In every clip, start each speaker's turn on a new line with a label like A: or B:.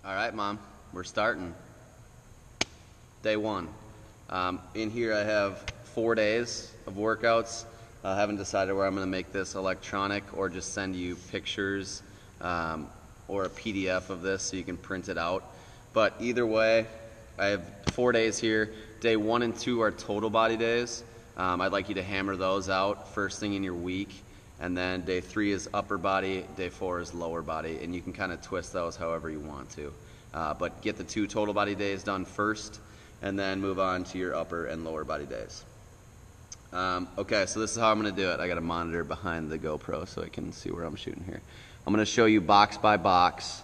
A: All right, Mom, we're starting. Day one. In here I have 4 days of workouts. I haven't decided where I'm going to make this electronic or just send you pictures or a PDF of this so you can print it out. But either way, I have 4 days here. Day 1 and 2 are total body days. I'd like you to hammer those out first thing in your week. And then day 3 is upper body, day 4 is lower body, and you can kind of twist those however you want to. But get the 2 total body days done first, and then move on to your upper and lower body days. Okay, so this is how I'm going to do it. I got a monitor behind the GoPro so I can see where I'm shooting here. I'm going to show you box by box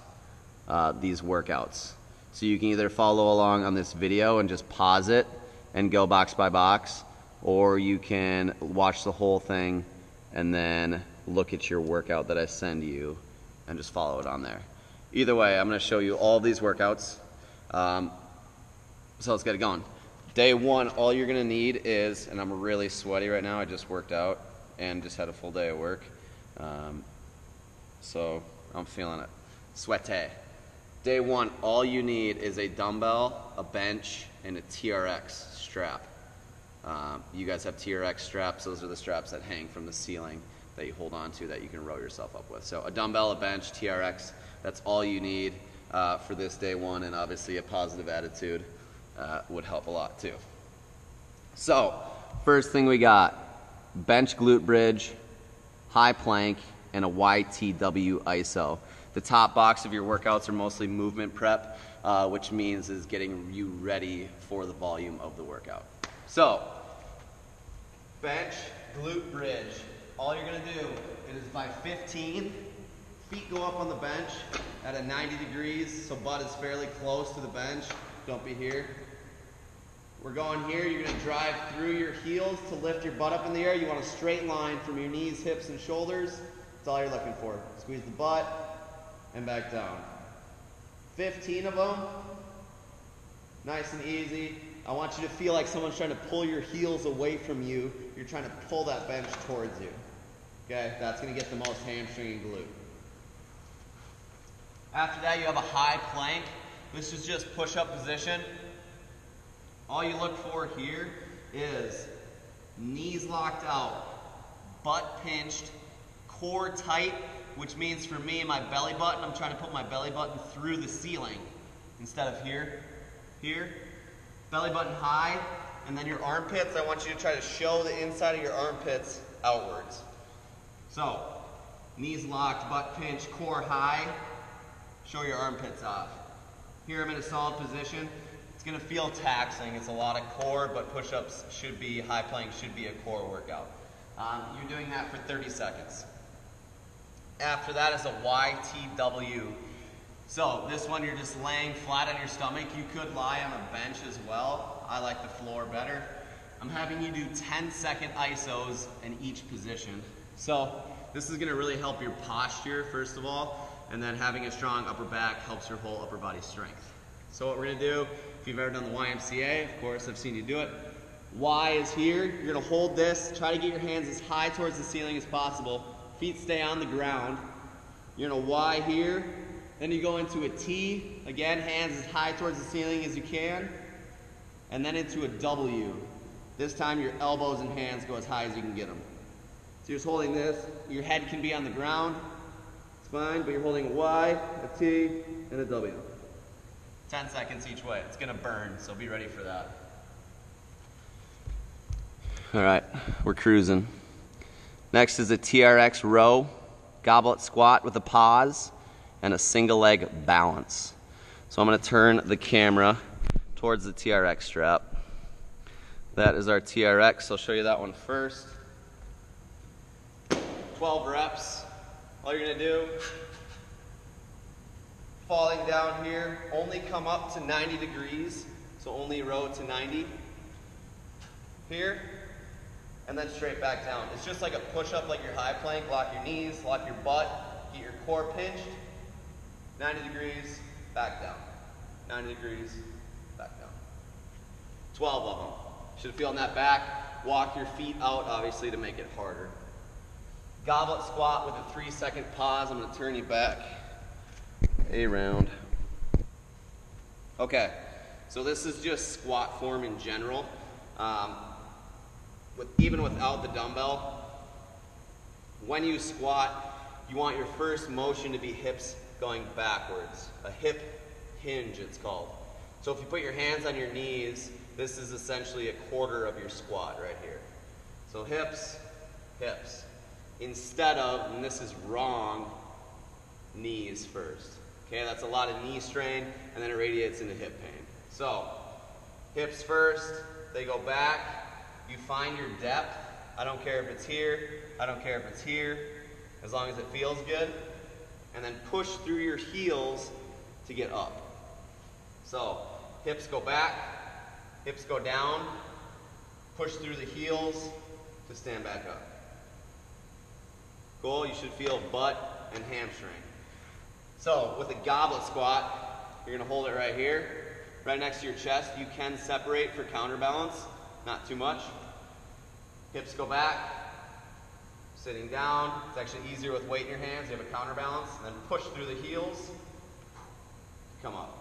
A: these workouts. So you can either follow along on this video and just pause it and go box by box, or you can watch the whole thing and then look at your workout that I send you and just follow it on there. Either way, I'm going to show you all these workouts. So let's get it going. Day 1, all you're going to need is, and I'm really sweaty right now, I just worked out and just had a full day of work. So I'm feeling it. Sweaty. Day 1, all you need is a dumbbell, a bench, and a TRX strap. You guys have TRX straps. Those are the straps that hang from the ceiling that you hold on to that you can row yourself up with. So a dumbbell, a bench, TRX, that's all you need for this day 1, and obviously a positive attitude would help a lot too. So first thing we got, bench glute bridge, high plank, and a YTW ISO. The top box of your workouts are mostly movement prep, which means is getting you ready for the volume of the workout. So, bench, glute bridge. All you're gonna do is by 15, feet go up on the bench at a 90 degrees, so butt is fairly close to the bench. Don't be here. We're going here, you're gonna drive through your heels to lift your butt up in the air. You want a straight line from your knees, hips, and shoulders. That's all you're looking for. Squeeze the butt and back down. 15 of them, nice and easy. I want you to feel like someone's trying to pull your heels away from you. You're trying to pull that bench towards you. Okay, that's gonna get the most hamstring and glute. After that, you have a high plank. This is just push-up position. All you look for here is knees locked out, butt pinched, core tight, which means for me, my belly button, I'm trying to put my belly button through the ceiling instead of here. Belly button high, and then your armpits, I want you to try to show the inside of your armpits outwards. So, knees locked, butt pinched, core high, show your armpits off. Here I'm in a solid position. It's gonna feel taxing. It's a lot of core, but push-ups should be, high plank should be a core workout. You're doing that for 30 seconds. After that is a YTW. So this one you're just laying flat on your stomach. You could lie on a bench as well. I like the floor better. I'm having you do 10-second ISOs in each position. So this is gonna really help your posture, first of all, and then having a strong upper back helps your whole upper body strength. So what we're gonna do, if you've ever done the YMCA, of course, I've seen you do it. Y is here, you're gonna hold this, try to get your hands as high towards the ceiling as possible. Feet stay on the ground. You're gonna Y here, then you go into a T, again, hands as high towards the ceiling as you can, and then into a W. This time your elbows and hands go as high as you can get them. So you're just holding this, your head can be on the ground, it's fine, but you're holding a Y, a T, and a W. 10 seconds each way. It's gonna burn, so be ready for that. All right, we're cruising. Next is a TRX row, goblet squat with a pause, and a single leg balance. So I'm gonna turn the camera towards the TRX strap. That is our TRX. I'll show you that one first. 12 reps. All you're gonna do, falling down here, only come up to 90 degrees, so only row to 90. Here, and then straight back down. It's just like a push-up, like your high plank. Lock your knees, lock your butt, get your core pinched. 90 degrees, back down. 90 degrees, back down. 12 of them. Should feel in that back. Walk your feet out, obviously, to make it harder. Goblet squat with a 3-second pause. I'm gonna turn you back. A round. Okay, so this is just squat form in general. Even without the dumbbell, when you squat, you want your first motion to be hips going backwards. A hip hinge, it's called. So if you put your hands on your knees, this is essentially a quarter of your squat right here. So hips, hips. Instead of, and this is wrong, knees first. Okay, that's a lot of knee strain, and then it radiates into hip pain. So, hips first, they go back, you find your depth. I don't care if it's here, I don't care if it's here, as long as it feels good. And then push through your heels to get up. So, hips go back, hips go down, push through the heels to stand back up. Cool, you should feel butt and hamstring. So, with a goblet squat, you're gonna hold it right here, right next to your chest. You can separate for counterbalance, not too much. Hips go back, sitting down. It's actually easier with weight in your hands. You have a counterbalance, and then push through the heels, come up.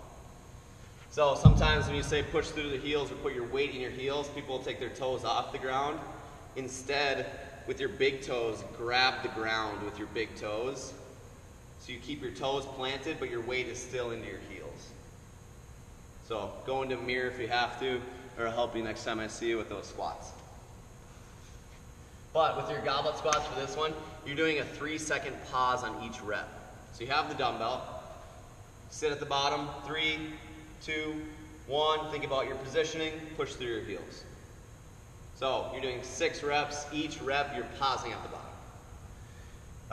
A: So sometimes when you say push through the heels or put your weight in your heels, people will take their toes off the ground. Instead, with your big toes, grab the ground with your big toes. So you keep your toes planted, but your weight is still into your heels. So go into a mirror if you have to, or I'll help you next time I see you with those squats. But with your goblet squats for this one, you're doing a 3-second pause on each rep. So you have the dumbbell, sit at the bottom, 3, 2, 1, think about your positioning, push through your heels. So you're doing 6 reps, each rep you're pausing at the bottom.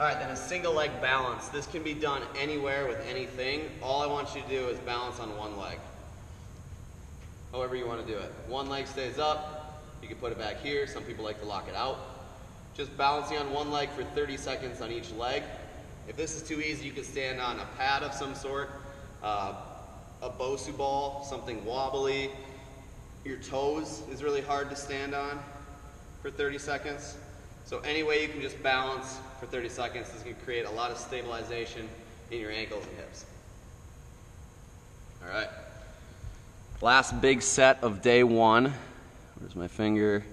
A: All right, then a single leg balance. This can be done anywhere with anything. All I want you to do is balance on one leg. However you want to do it. One leg stays up, you can put it back here. Some people like to lock it out. Just balancing on one leg for 30 seconds on each leg. If this is too easy, you can stand on a pad of some sort, a Bosu ball, something wobbly. Your toes is really hard to stand on for 30 seconds. So any way you can just balance for 30 seconds is going to create a lot of stabilization in your ankles and hips. All right. Last big set of day one. Where's my finger?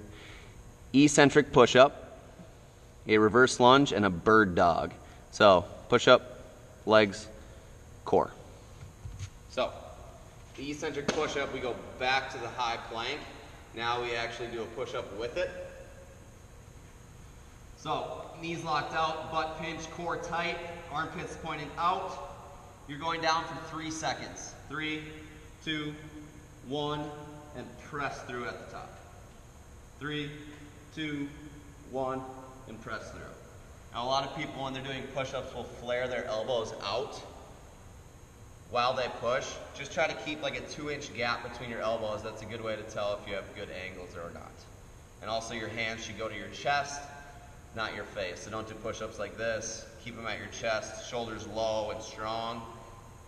A: Eccentric push-up, a reverse lunge, and a bird dog. So push-up, legs, core. So the eccentric push-up, we go back to the high plank. Now we actually do a push-up with it. So knees locked out, butt pinched, core tight, armpits pointing out. You're going down for 3 seconds. 3, 2, 1, and press through at the top. 3, 2, 1, and press through. Now a lot of people when they're doing push-ups will flare their elbows out while they push. Just try to keep like a 2-inch gap between your elbows. That's a good way to tell if you have good angles or not. And also your hands should go to your chest, not your face. So don't do push-ups like this. Keep them at your chest, shoulders low and strong,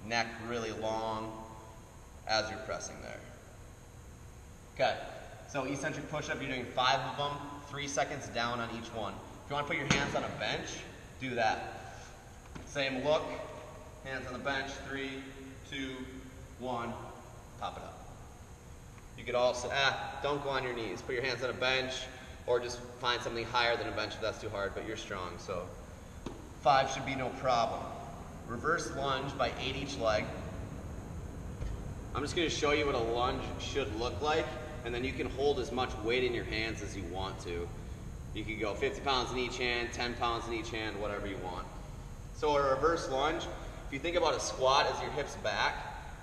A: neck really long as you're pressing there. Okay, so eccentric push-up, you're doing 5 of them, 3 seconds down on each one. If you want to put your hands on a bench, do that. Same look, hands on the bench, 3, 2, 1, pop it up. You could also, don't go on your knees. Put your hands on a bench, or just find something higher than a bench if that's too hard, but you're strong, so 5 should be no problem. Reverse lunge by 8 each leg. I'm just going to show you what a lunge should look like, and then you can hold as much weight in your hands as you want to. You could go 50 pounds in each hand, 10 pounds in each hand, whatever you want. So a reverse lunge, if you think about a squat as your hips back,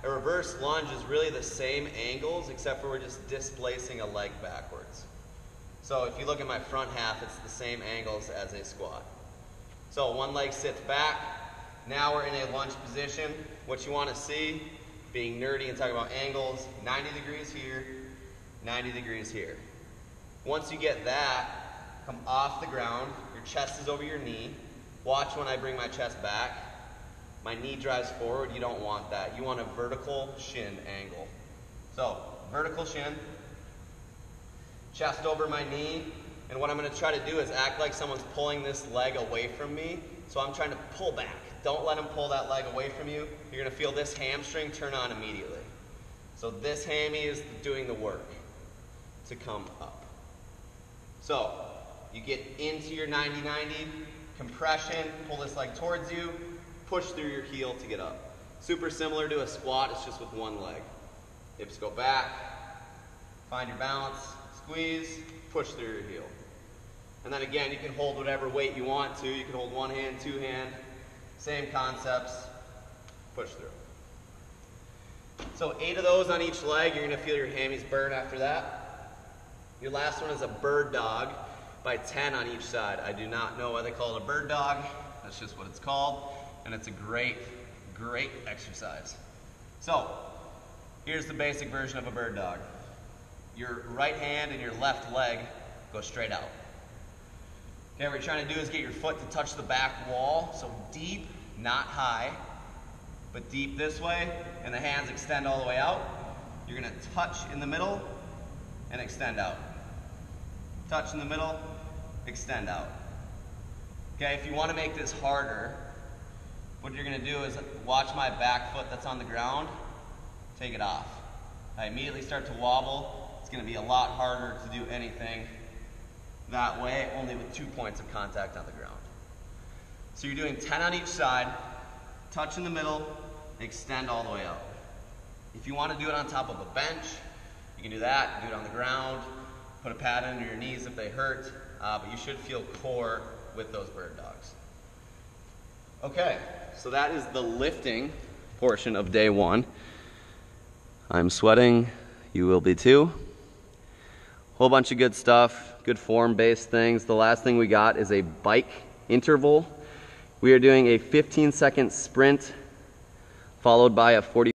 A: a reverse lunge is really the same angles except for we're just displacing a leg backwards. So if you look at my front half, it's the same angles as a squat. So one leg sits back. Now we're in a lunge position. What you want to see, being nerdy and talking about angles, 90 degrees here, 90 degrees here. Once you get that, come off the ground. Your chest is over your knee. Watch when I bring my chest back. My knee drives forward. You don't want that. You want a vertical shin angle. So vertical shin. Chest over my knee, and what I'm going to try to do is act like someone's pulling this leg away from me, so I'm trying to pull back. Don't let them pull that leg away from you. You're going to feel this hamstring turn on immediately. So this hammy is doing the work to come up. So you get into your 90-90, compression, pull this leg towards you, push through your heel to get up. Super similar to a squat, it's just with one leg. Hips go back, find your balance, squeeze, push through your heel. And then again, you can hold whatever weight you want to. You can hold one hand, two hand, same concepts, push through. So 8 of those on each leg, you're gonna feel your hammies burn after that. Your last one is a bird dog by 10 on each side. I do not know why they call it a bird dog. That's just what it's called. And it's a great, great exercise. So here's the basic version of a bird dog. Your right hand and your left leg go straight out. Okay, what you're trying to do is get your foot to touch the back wall. So deep, not high, but deep this way, and the hands extend all the way out. You're gonna touch in the middle and extend out. Touch in the middle, extend out. Okay, if you wanna make this harder, what you're gonna do is watch my back foot that's on the ground, take it off. I immediately start to wobble. It's gonna be a lot harder to do anything that way, only with 2 points of contact on the ground. So you're doing 10 on each side, touch in the middle, extend all the way out. If you want to do it on top of a bench, you can do that, do it on the ground, put a pad under your knees if they hurt, but you should feel core with those bird dogs. Okay, so that is the lifting portion of day 1. I'm sweating, you will be too. Whole bunch of good stuff, good form-based things. The last thing we got is a bike interval. We are doing a 15-second sprint followed by a 40